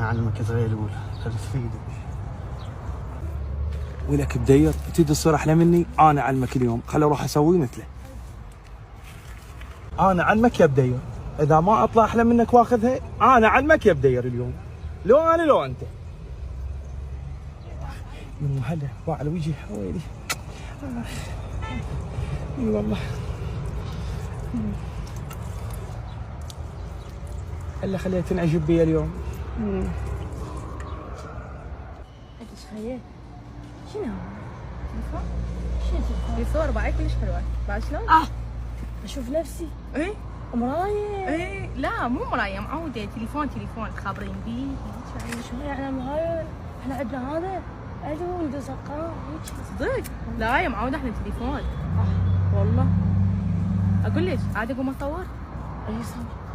اعلمك زغيلول خلي تفيدك. ولك بدير تريد تصير احلى مني؟ انا اعلمك اليوم، خل اروح اسوي مثله. انا اعلمك يا بدير، اذا ما اطلع احلى منك واخذها انا اعلمك يا بدير اليوم. لو انا لو انت. من هلا باع على وجهي حويلي. اي والله. الا خليها تنعجب بي اليوم. تخيل شنو هو؟ تليفون؟ شنو تليفون؟ الصور بعد كلش حلوة، بعد شلون؟ اشوف نفسي؟ اي مراية؟ اي لا مو مراية، معودة تليفون تخابرين بيه. شو يعني هاي احنا عندنا هذا؟ ادو ندوس ارقام هيك. صدق؟ لا يا معودة احنا تليفون. والله اقول لك عادي اقوم اصور؟ اي صور.